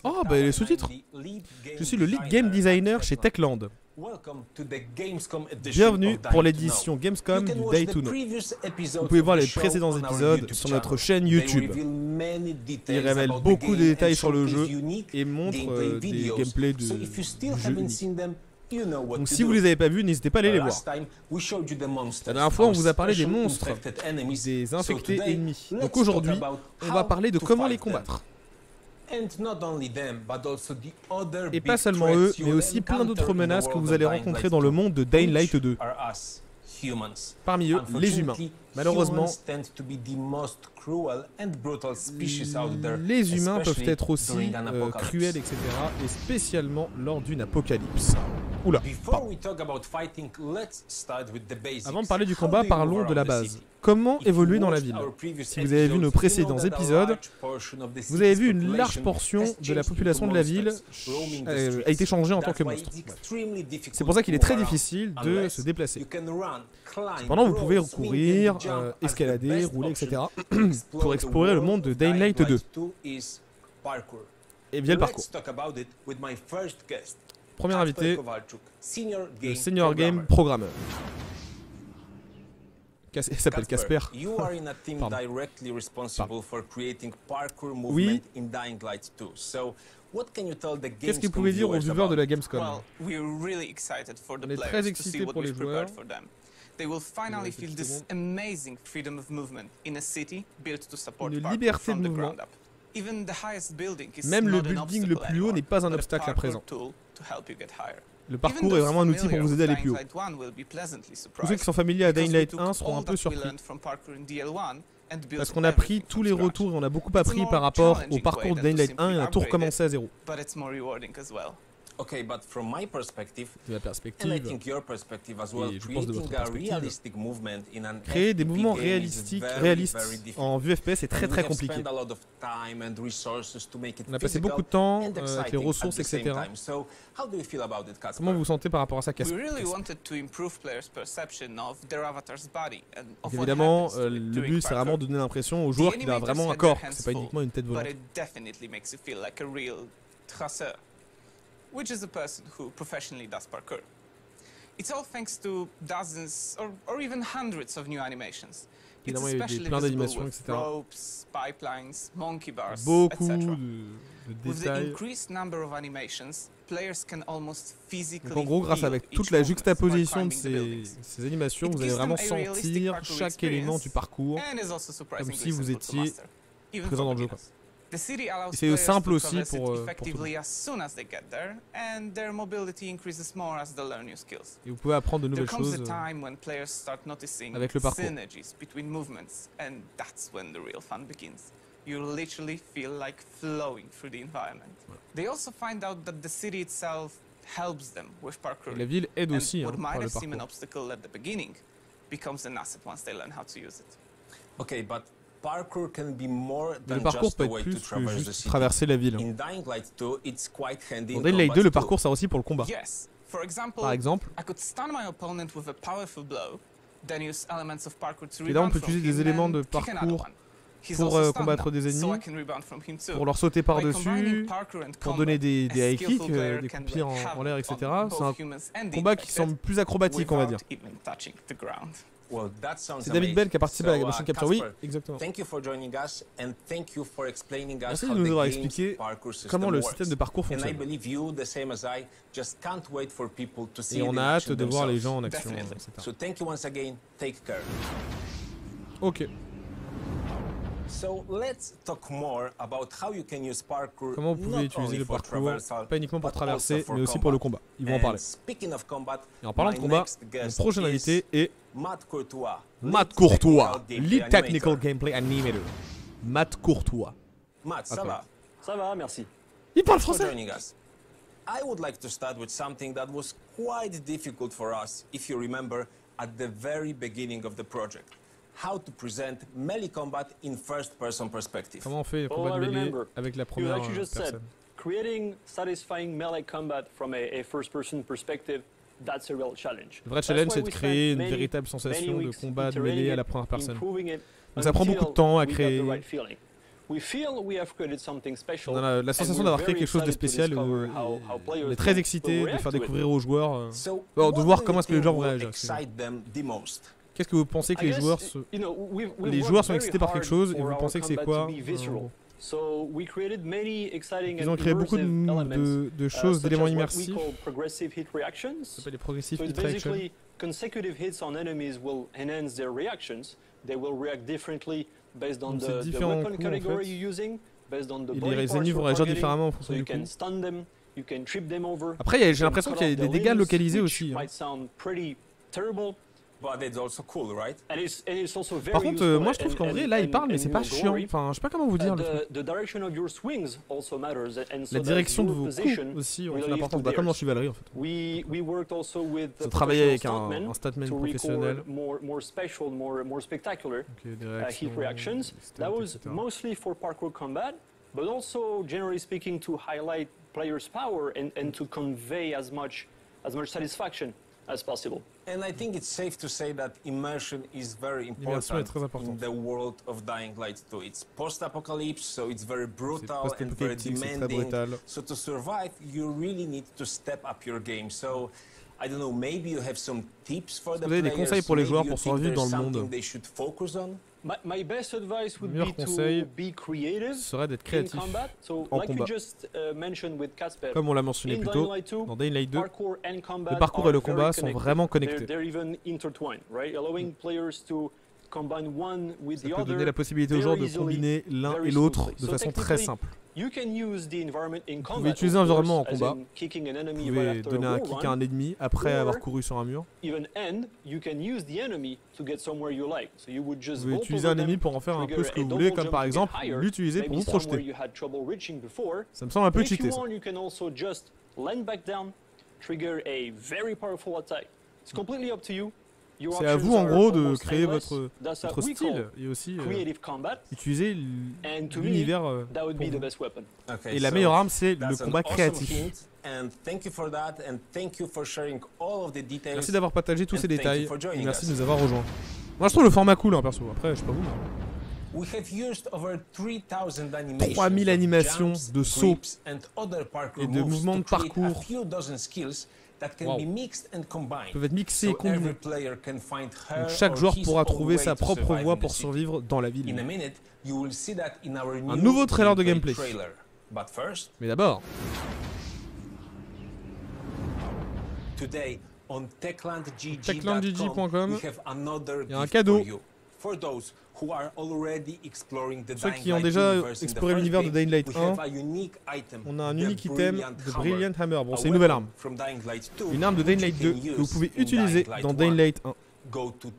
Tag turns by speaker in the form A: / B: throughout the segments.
A: Oh, bah les sous-titres. Je suis le lead game designer chez Techland. Bienvenue pour l'édition Gamescom du Day to Know. Vous pouvez voir les précédents épisodes sur notre chaîne YouTube. Il révèle beaucoup de détails sur le jeu et montre des gameplays de jeux uniques. Donc si vous les avez pas vus, n'hésitez pas à aller les voir. La dernière fois, on vous a parlé des monstres, des infectés ennemis. Donc aujourd'hui, on va parler de comment les combattre. Et pas seulement eux, mais aussi plein d'autres menaces que vous allez rencontrer dans le monde de Dying Light 2. Parmi eux, les humains. Malheureusement, les humains peuvent être aussi cruels, etc. Et spécialement lors d'une apocalypse. Oula. Avant de parler du combat, parlons de la base. Comment évoluer dans la ville? Si vous avez vu nos précédents épisodes, vous avez vu une large portion de la population de la ville a été changée en tant que monstre. C'est pour ça qu'il est très difficile de se déplacer. Cependant, vous pouvez courir, escalader, rouler, etc. pour explorer le monde de Dying Light 2. Et via le parcours. Premier invité, le Senior Game Programmeur. Il s'appelle Casper. Oui. Qu'est-ce que vous pouvez dire aux viewers de la Gamescom? On est très excités pour les joueurs. Une liberté de mouvement. Même le building le plus haut n'est pas un obstacle à présent. Le parcours est vraiment un outil pour vous aider à aller plus haut. Tous ceux qui sont familiers à Dying Light 1 seront un peu surpris. Parce qu'on a pris tous les retours et on a beaucoup appris par rapport au parcours de Dying Light 1 et on a tout recommencé à zéro. De la perspective, et je pense de votre perspective, créer des mouvements réalistes en vue FPS est très compliqué. On a passé beaucoup de temps avec les ressources, etc. Comment vous vous sentez par rapport à ça, Casper? Évidemment, le but c'est vraiment de donner l'impression aux joueurs qu'il a vraiment un corps, c'est pas uniquement une tête volante.
B: Which is a person who professionally does parkour. It's all thanks to dozens or even hundreds of new animations. It's especially visible with ropes, pipelines, monkey bars, etc. With the increased number of animations, players can almost physically.
A: Donc en gros, grâce avec toute la juxtaposition de ces animations, vous allez vraiment sentir chaque élément du parcours, comme si vous étiez présent dans le jeu, quoi. C'est simple aussi pour tout le monde. Et vous pouvez apprendre de nouvelles choses avec le parcours. Et la ville aide aussi par le parcours. Mais le parcours peut être plus que juste traverser la ville. Dans Dying Light 2, le parcours sert aussi pour le combat. Par exemple, là on peut utiliser des éléments de parcours pour combattre des ennemis, pour leur sauter par-dessus, pour donner des high kicks, des coups de pied en l'air, etc. C'est un combat qui semble plus acrobatique, on va dire. C'est David Bell qui a participé à la motion capture. Oui, exactement. Merci de nous avoir expliqué comment le système de parcours fonctionne. Et on a hâte de voir les gens en action, etc. Ok. Comment vous pouvez utiliser le parcours, pas uniquement pour traverser, mais aussi pour le combat. Ils vont en parler. Et en parlant de combat, mon prochain invité est Matt Courtois, Lead Technical Gameplay Animator. Matt Courtois.
C: Matt, ça va? Ça va, merci.
A: Il parle français.
C: I would like to start with something that was quite difficult for us, if you remember, at the very beginning of the project. How to present melee combat in first-person perspective.
A: Comment on fait le combat de mêlée avec la première personne?
D: Creating satisfying melee combat from a first-person perspective, that's a real challenge.
A: Le vrai challenge, c'est de créer une véritable sensation de combat de mêlée à la première personne. Donc ça prend beaucoup de temps à créer. On a la sensation d'avoir créé quelque chose de spécial. On est très excité de faire découvrir aux joueurs, de voir comment est-ce que les joueurs vont réagir. Qu'est-ce que vous pensez que les joueurs sont excités par quelque chose et vous pensez que c'est quoi? Ils ont créé beaucoup de choses, d'éléments immersifs. Ça s'appelle les progressive hit reactions. Donc c'est différents coups en fait. Et les ennemis vont réagir différemment en fonction du coup. Après j'ai l'impression qu'il y a des dégâts localisés aussi. Par contre, moi je trouve qu'en vrai, là il parle, mais c'est pas chiant. Enfin, je sais pas comment vous dire. La direction de vos coups aussi ont une importance, comme dans chevalerie en fait. Ils ont travaillé avec un statman professionnel. Ok, des réactions,
E: That was mostly for parkour combat, but also generally speaking to highlight players' power and to convey as much satisfaction as possible.
C: And I think it's safe to say that immersion is very important in the world of Dying Light 2. It's post-apocalypse, so it's very brutal and very demanding. So to survive, you really need to step up your game. So I don't know, maybe you have some tips for the players.
A: Vous avez des conseils pour les joueurs pour survivre dans le monde?
E: My best advice would
A: be
E: to be creative
A: serait d'être créatif
E: so,
A: en
E: like
A: combat.
E: Comme
A: on l'a mentionné plus tôt, dans Dying Light 2, le parcours et le combat sont vraiment connectés. Ça peut donner la possibilité aux joueurs de combiner l'un et l'autre de façon très simple. Vous pouvez utiliser l'environnement en combat, vous pouvez donner un kick à un ennemi après avoir couru sur un mur. Vous pouvez utiliser un ennemi pour en faire un peu ce que vous voulez, comme par exemple l'utiliser pour vous projeter. Ça me semble un peu cheaté ça. C'est à vous en gros de créer votre style et aussi utiliser l'univers pour vous. Et la meilleure arme c'est le combat créatif. Merci d'avoir partagé tous ces détails et merci de nous avoir rejoints. Moi je trouve le format cool hein, perso, après je sais pas vous. 3000 animations de sauts et de mouvements de parcours. Wow. Peuvent être mixés et combinés. Donc chaque joueur pourra trouver sa propre voie pour survivre dans la ville. Un nouveau trailer de gameplay. Mais d'abord... techlandgg.com, il y a un cadeau. Ceux qui ont déjà exploré l'univers de Dying Light 1, on a un unique item de Brilliant Hammer. Bon, c'est une nouvelle arme. Une arme de Dying Light 2 que vous pouvez utiliser dans Dying Light 1. Donc, vous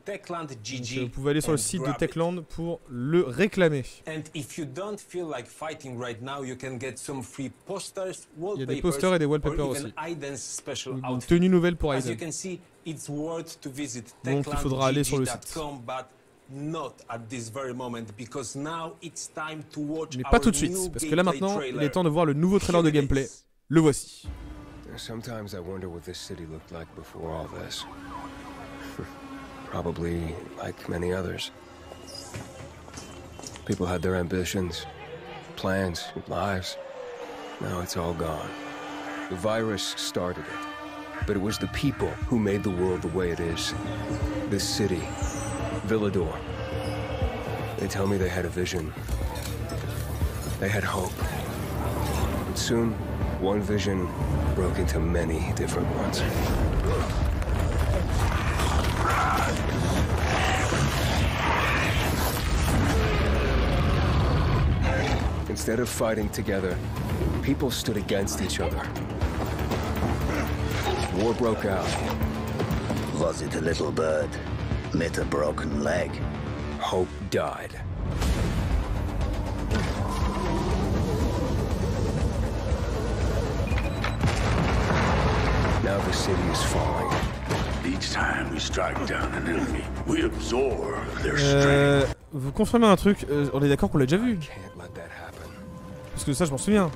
A: pouvez aller sur le site de Techland pour le réclamer. Il y a des posters et des wallpapers aussi. Une tenue nouvelle pour Aiden. Donc il faudra aller sur le site. Mais pas tout de suite, parce que là maintenant, il est temps de voir le nouveau trailer de gameplay. Le voici.
F: Sometimes I wonder what this city looked like before all this. Probably like many others. People had their ambitions, plans, lives. Now it's all gone. The virus started it, but it was the people who made the world the way it is. This city, Villador. They tell me they had a vision. They had hope. And soon, one vision broke into many different ones. Instead of fighting together, people stood against each other. War broke out.
G: Was it a little bird met a broken leg?
F: Hope died. Now the city is falling.
G: Each time we strike down an enemy, we absorb their strength.
A: Vous confirmez un truc, on est d'accord qu'on l'a déjà vu. Parce que ça je m'en souviens.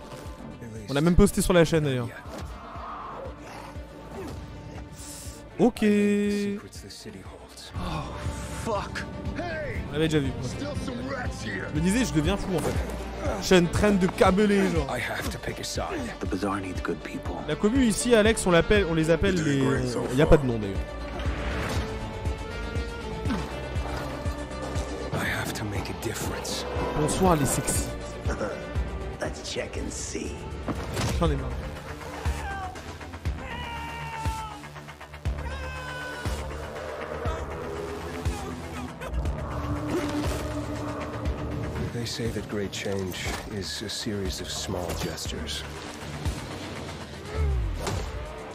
A: On l'a même posté sur la chaîne d'ailleurs. Ok. On l'avait déjà vu. Je me disais, je deviens fou en fait. Chaîne traîne de câbler, genre. La commu ici, Alex, on les appelle les... Il n'y a pas de nom d'ailleurs. Bonsoir les sexy. J'en ai marre.
F: They say that great change is a series of small gestures.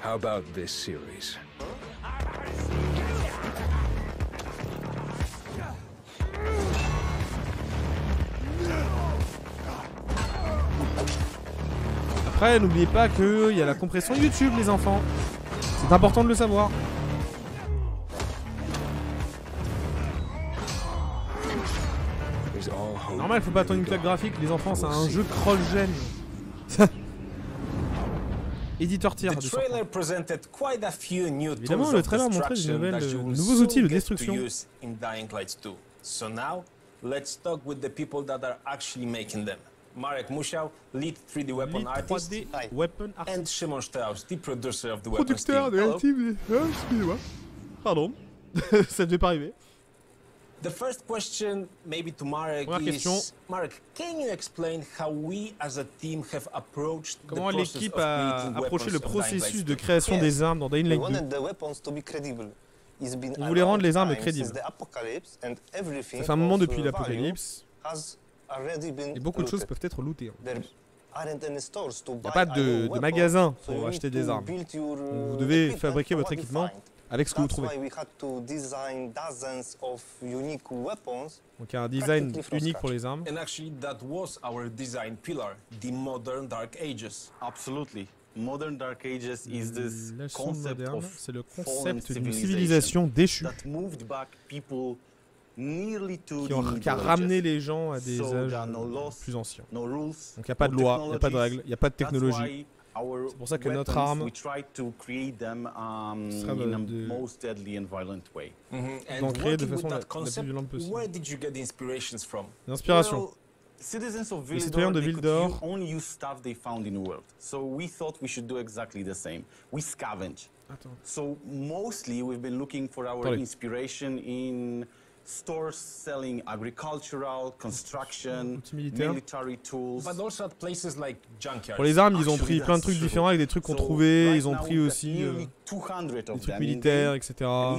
F: How about this series?
A: Après, n'oubliez pas qu'il y a la compression YouTube, les enfants. C'est important de le savoir. Normal, faut pas attendre une claque graphique, les enfants, c'est un jeu cross-gen. Éditeur tiers. Évidemment, le trailer montrait de nouveaux outils de destruction.
C: Marek Musiał, lead 3D weapon artist, and Szymon Strauss, the producer of the weapons team.
A: Producteur de la team. Excusez-moi. Pardon. Ça devait pas arriver.
C: The first question, maybe to Marek, is Marek, can you explain how we as a team have approached the process of creating weapons?
A: Comment l'équipe a approché le processus de création des armes dans Dying Light 2? On voulait rendre les armes crédibles. Ça fait un moment depuis l'apocalypse. Et beaucoup de choses peuvent être lootées. Il n'y a pas de magasin pour acheter des armes. Vous devez fabriquer votre équipement avec ce que vous trouvez. Donc il y a un design unique pour les armes.
H: Modern Dark Ages is this concept of
A: c'est le concept d'une civilisation déchue qui a ramené les gens à des âges plus anciens. Donc il n'y a pas de loi, il n'y a pas de règles, il n'y a pas de technologie. C'est pour ça que notre arme sera d'en créer de façon la plus violente possible. L'inspiration. Les citoyens de Ville d'Or
H: stores selling agricultural, construction, military tools.
A: Pour les armes, ils ont pris plein de trucs différents avec des trucs qu'on trouvait. Ils ont pris aussi des trucs militaires, etc. En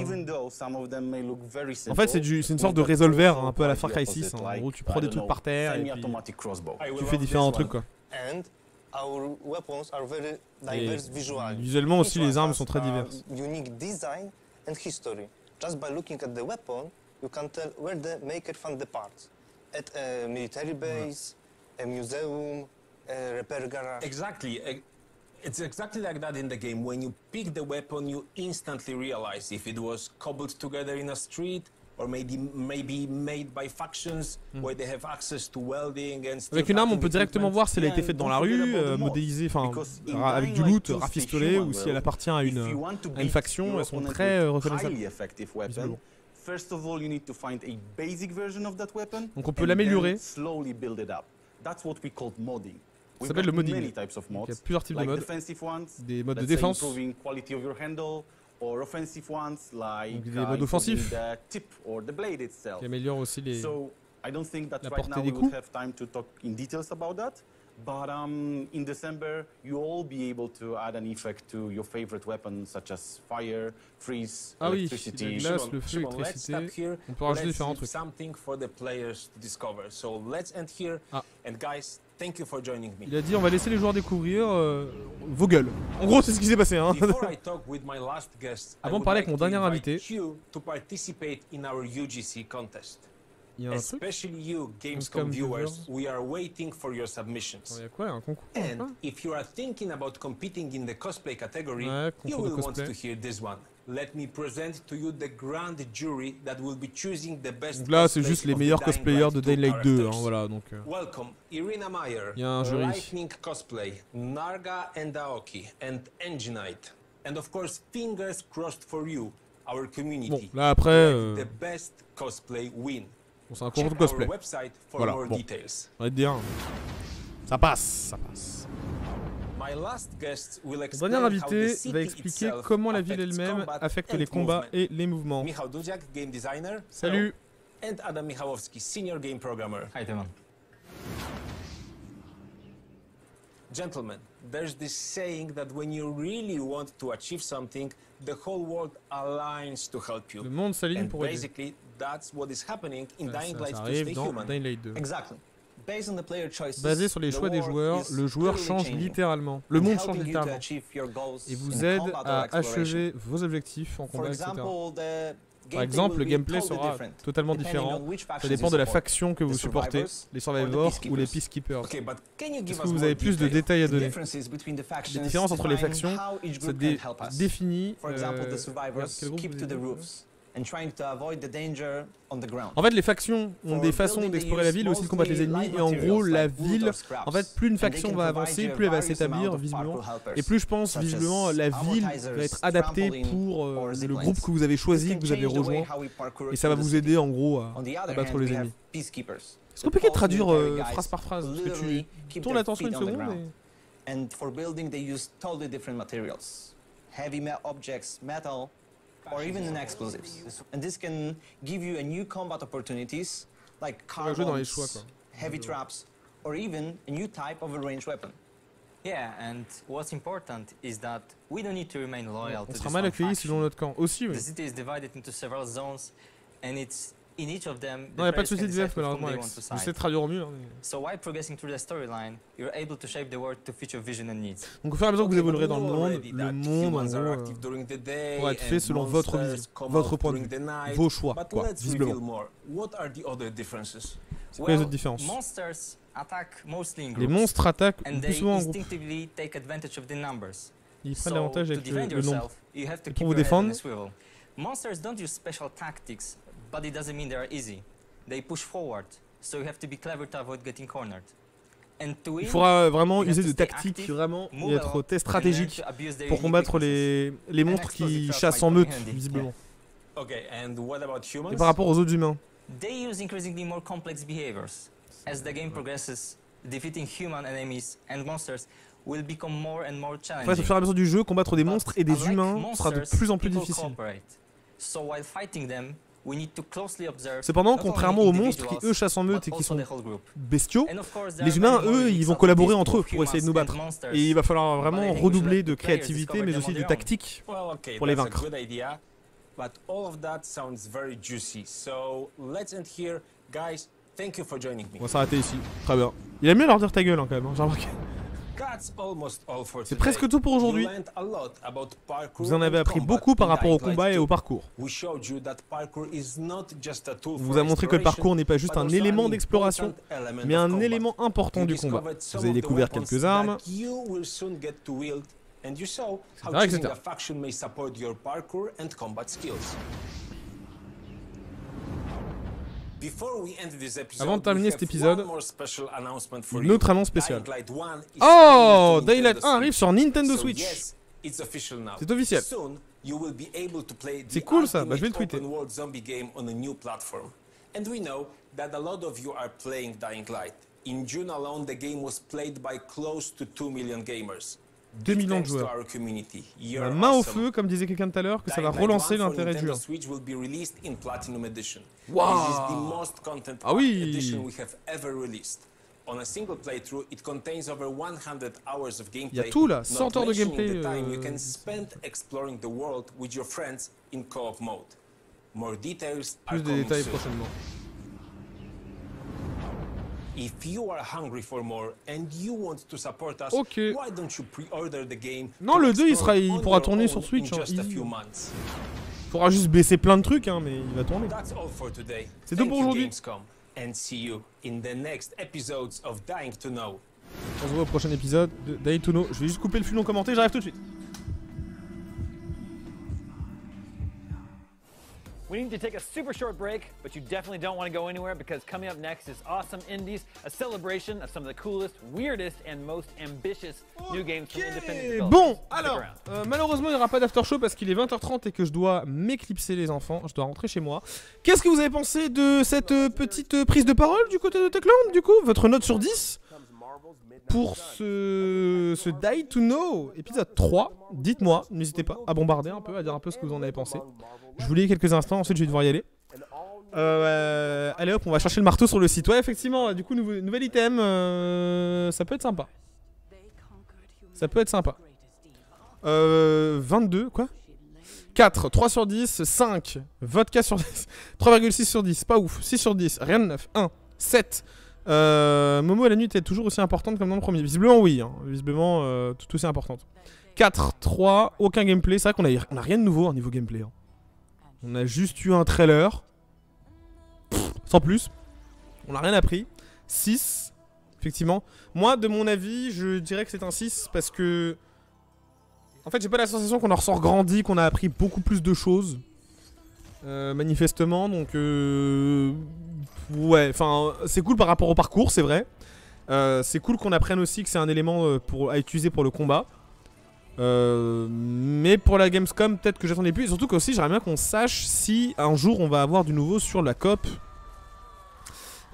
A: fait, c'est une sorte de résolver un peu à la Far Cry 6. En gros, tu prends des trucs par terre et puis tu fais différents trucs, quoi. Et visuellement aussi, les armes sont très diverses. You can tell where the maker found the parts. At a military base, a museum, a repair garage.
C: Exactly. It's exactly like that in the game. When you pick the weapon, you instantly realize if it was cobbled together in a street or maybe made by factions where they have access to welding and
A: Avec une arme, on peut directement voir si elle a été faite dans la rue, modélisée, enfin avec du loot, rafistolé, ou si elle appartient à une faction. Elles sont très reconnaissables. Donc on peut l'améliorer. Ça s'appelle le modding. Donc, il y a plusieurs types de modes. Des modes de défense. Donc, des modes offensifs. Qui améliorent aussi la portée des coups.
H: But in December, you'll all be able to add an effect to your favorite weapons such as fire, freeze, electricity.
A: La glace, le feu, l'électricité. On peut rajouter différents trucs. Il a dit on va laisser les joueurs découvrir vos gueules. En gros, c'est ce qui s'est passé. Hein. Avant de parler avec mon dernier invité. Il y a un truc.
C: Especially you, Gamescom viewers, we are waiting for your submissions.
A: Il y a quoi, un concours?
C: And if you are thinking about competing in the cosplay category, you will want to hear this one. Let me present to you the grand jury that will be choosing the best.
A: Donc là, c'est juste les meilleurs cosplayers de Dying Light 2, hein, voilà. Donc.
C: Welcome, Irina Meyer,
A: il y a un jury.
C: Lightning Cosplay, Narga and Aoki, and Enginite, and of course, fingers crossed for you, our community.
A: Bon, là après.
C: The best cosplay win.
A: Bon, c'est un cours de cosplay. Voilà, bon. On va te dire, ça passe, ça passe. Le dernier invité va expliquer comment la ville elle-même affecte les combats et les mouvements. Salut.
C: And Adam Michałowski, senior game programmer.
I: Hi, Timon.
C: Gentlemen, there's this saying that when you really want to achieve something, the whole world aligns to help you.
A: Le monde s'aligne pour aider.
C: Basically, that's what is happening in Dying Light 2
A: arrive
C: Stay
A: dans
C: Human.
A: Dying Light 2.
I: Exactly.
A: Basé sur les choix des joueurs, le joueur change littéralement. Le monde change littéralement. Et vous aide à achever vos objectifs en combat, etc. Par exemple, le gameplay sera totalement différent. Ça dépend de la faction que vous supportez, les survivors ou les peacekeepers. Est-ce que vous avez plus de détails à donner? Les différences entre les factions, ça définit quel groupe vous êtes. En fait, les factions ont des façons d'explorer la ville et aussi de combattre les ennemis. Et en gros, la ville, en fait, plus une faction va avancer, plus elle va s'établir visiblement. Et plus je pense, visiblement, la ville va être adaptée pour le groupe que vous avez choisi, que vous avez rejoint. Et ça va vous aider en gros à battre les ennemis. C'est compliqué de traduire phrase par phrase, parce que tu tournes l'attention une seconde et...
I: or even in explosives. And this can give you a new combat opportunities like car bombs, heavy traps, or even a new type of a ranged weapon.
J: Yeah, and what's important is that we don't need to remain loyal to
A: on sera mal accueillis selon notre camp aussi, oui.
J: The city is divided into several zones, and it's in each of them.
A: Non, il n'y a pas de souci de VF malheureusement, Alex. J'essaie de traduire au mieux.
J: So while progressing through the storyline, you're able to shape the world to fit your vision and needs.
A: Donc au fur et à mesure que vous évoluerez dans le monde en gros, pourra être fait selon votre vision, votre point de vue, vos choix, quoi, visiblement. C'est quoi les autres différences? Les monstres attaquent plus souvent en groupe. Ils prennent l'avantage avec le nombre. Et pour vous défendre,
J: monsters don't use special tactics, but it doesn't mean they are easy. They push forward, so you have to be clever to avoid getting cornered.
A: Il faudra vraiment user de tactiques, vraiment, et être très stratégique pour combattre les monstres qui chassent en meute, visiblement. Et par rapport aux autres humains.
J: They use increasingly more complex behaviors. As the game progresses, defeating human enemies and monsters will become more and more challenging.
A: En fait, au fur et à mesure du jeu, combattre des monstres et des humains sera de plus en plus difficile. Cependant, contrairement aux monstres qui eux chassent en meute et qui sont bestiaux, les humains eux ils vont collaborer entre eux pour essayer de nous battre. Et il va falloir vraiment redoubler de créativité mais aussi de tactique pour les vaincre.
C: But all of that sounds very juicy. So let's end here, guys. Thank you for joining me.
A: On va s'arrêter ici. Très bien. Il aime mieux leur dire ta gueule hein, quand même, hein, j'ai remarqué. C'est presque tout pour aujourd'hui. Vous en avez appris beaucoup par rapport au combat et au parcours. On vous a montré que le parcours n'est pas juste un élément d'exploration, mais un élément important du combat. Vous avez découvert quelques armes, etc. Avant de terminer cet épisode, une autre annonce spéciale. Oh, Dying Light 1 arrive sur Nintendo Switch. C'est officiel. C'est cool ça, bah, je vais le tweeter.
C: In June alone, the game was played by close to 2 million gamers.
A: 2 millions de joueurs. La main au feu, comme disait quelqu'un tout à l'heure, que ça va relancer l'intérêt du jeu. Wow. Ah oui. Il y a tout là, 100 heures de gameplay. Plus de détails prochainement. Ok. Non, le 2 il pourra tourner sur Switch. Hein. Il faudra juste baisser plein de trucs, hein, mais il va tourner. C'est tout pour aujourd'hui. On se voit au prochain épisode de Dying to Know. Je vais juste couper le flux non commenté, j'arrive tout de suite.
K: We need to take a super short break, but you definitely don't want to go anywhere because coming up next is Awesome Indies, a celebration of some of the coolest, weirdest, and most ambitious new games from independent developers.
A: Bon, alors, malheureusement, il n'y aura pas d'after show parce qu'il est 20h30 et que je dois m'éclipser les enfants. Je dois rentrer chez moi. Qu'est-ce que vous avez pensé de cette petite prise de parole du côté de Techland, du coup? Votre note sur 10 pour ce Die to Know épisode 3. Dites-moi, n'hésitez pas à bombarder un peu, à dire un peu ce que vous en avez pensé. Je vous lis quelques instants, ensuite je vais devoir y aller. Allez hop, on va chercher le marteau sur le site. Ouais, effectivement, du coup, nouvel item, ça peut être sympa. Ça peut être sympa. 22, quoi? 4, 3 sur 10, 5, vodka sur 10, 3,6 sur 10, pas ouf, 6 sur 10, rien de neuf, 1, 7. Momo à la nuit est toujours aussi importante comme dans le premier. Visiblement, oui, hein. Visiblement, tout aussi importante. 4, 3, aucun gameplay. C'est vrai qu'on a rien de nouveau au niveau gameplay. Hein. On a juste eu un trailer. Sans plus. On n'a rien appris. 6, effectivement. Moi, de mon avis, je dirais que c'est un 6 parce que... En fait, j'ai pas la sensation qu'on en ressort grandi, qu'on a appris beaucoup plus de choses. Manifestement, donc... Ouais, enfin, c'est cool par rapport au parcours, c'est vrai. C'est cool qu'on apprenne aussi que c'est un élément à utiliser pour le combat. Mais pour la Gamescom, peut-être que j'attendais plus. Et surtout qu'aussi, j'aimerais bien qu'on sache si un jour on va avoir du nouveau sur la coop.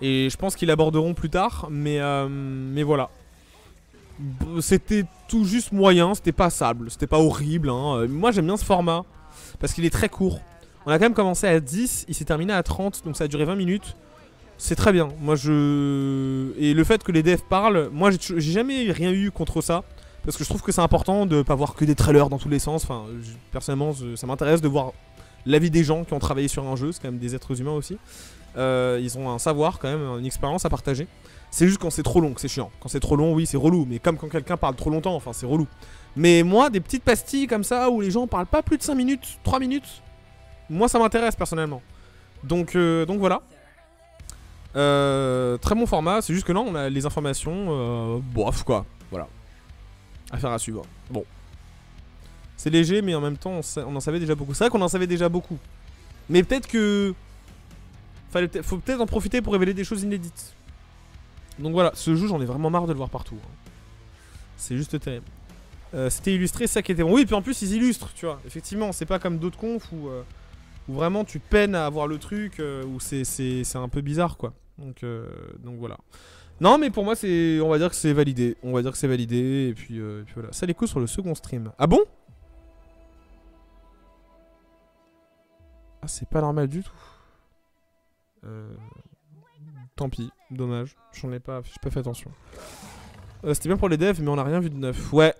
A: Et je pense qu'ils l'aborderont plus tard. Mais voilà. C'était tout juste moyen, c'était passable, c'était pas horrible. Hein. Moi j'aime bien ce format parce qu'il est très court. On a quand même commencé à 10, il s'est terminé à 30, donc ça a duré 20 minutes. C'est très bien. Moi Et le fait que les devs parlent, moi j'ai jamais rien eu contre ça. Parce que je trouve que c'est important de pas voir que des trailers dans tous les sens. Enfin, personnellement, ça m'intéresse de voir l'avis des gens qui ont travaillé sur un jeu. C'est quand même des êtres humains aussi. Ils ont un savoir quand même, une expérience à partager. C'est juste quand c'est trop long que c'est chiant. Quand c'est trop long, oui, c'est relou. Mais comme quand quelqu'un parle trop longtemps, enfin, c'est relou. Mais moi, des petites pastilles comme ça où les gens parlent pas plus de 5 minutes, 3 minutes, moi ça m'intéresse personnellement. Donc voilà. Très bon format. C'est juste que non, on a les informations. Bof quoi. Voilà. Affaire à suivre. Bon. C'est léger, mais en même temps, on en savait déjà beaucoup. C'est vrai qu'on en savait déjà beaucoup. Mais peut-être que... faut peut-être en profiter pour révéler des choses inédites. Donc voilà, ce jeu, j'en ai vraiment marre de le voir partout. Hein. C'est juste terrible. C'était illustré, ça qui était bon. Oui, puis en plus, ils illustrent, tu vois. Effectivement, c'est pas comme d'autres confs où vraiment tu peines à avoir le truc, où c'est un peu bizarre, quoi. Donc voilà. Non, mais pour moi, on va dire que c'est validé. On va dire que c'est validé, et puis voilà. Ça les coups sur le second stream. Ah bon? Ah, c'est pas normal du tout. Tant pis, dommage. J'ai pas fait attention. C'était bien pour les devs, mais on a rien vu de neuf. Ouais.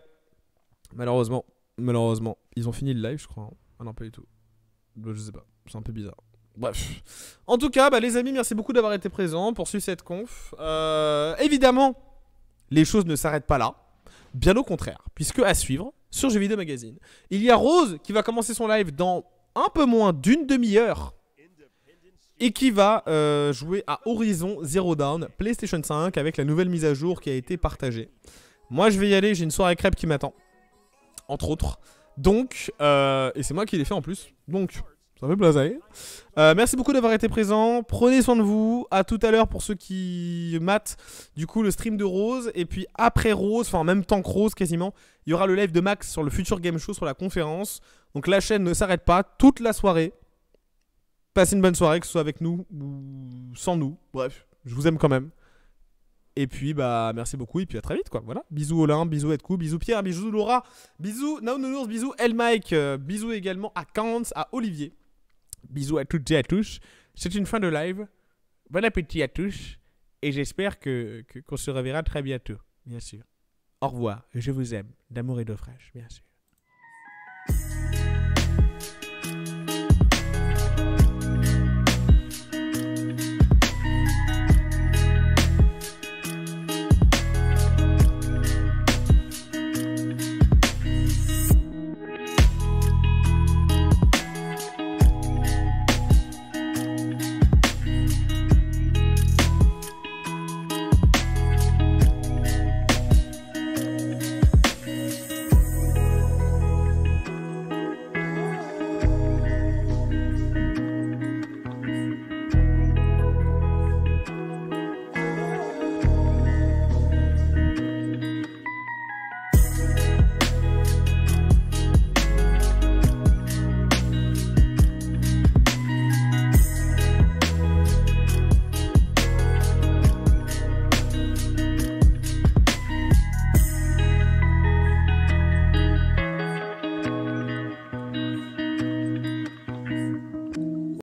A: Malheureusement. Ils ont fini le live, je crois. Hein. Ah non, pas du tout. Je sais pas. C'est un peu bizarre. Bref. En tout cas, les amis, merci beaucoup d'avoir été présents pour suivre cette conf. Évidemment, les choses ne s'arrêtent pas là. Bien au contraire. Puisque à suivre, sur Jeux Vidéo Magazine, il y a Rose qui va commencer son live dans un peu moins d'une demi-heure. Et qui va jouer à Horizon Zero Dawn PlayStation 5 avec la nouvelle mise à jour qui a été partagée. Moi je vais y aller, j'ai une soirée crêpe qui m'attend. Entre autres. Donc, et c'est moi qui l'ai fait en plus. Donc, ça fait plaisir. Merci beaucoup d'avoir été présent. Prenez soin de vous. À tout à l'heure pour ceux qui matent du coup le stream de Rose. Et puis après Rose, enfin en même temps que Rose quasiment, il y aura le live de Max sur le Future Game Show sur la conférence. Donc la chaîne ne s'arrête pas toute la soirée. Passez une bonne soirée, que ce soit avec nous ou sans nous. Bref, je vous aime quand même. Et puis, merci beaucoup. Et puis à très vite, quoi. Voilà. Bisous Olympe, bisous Edcou, bisous Pierre, bisous Laura, bisous Nounours, bisous Elmike, bisous également à Kant, à Olivier. Bisous à toutes et à tous. C'est une fin de live. Bon appétit à tous. Et j'espère qu'on se reverra très bientôt, bien sûr. Au revoir. Je vous aime. D'amour et d'eau fraîche, bien sûr.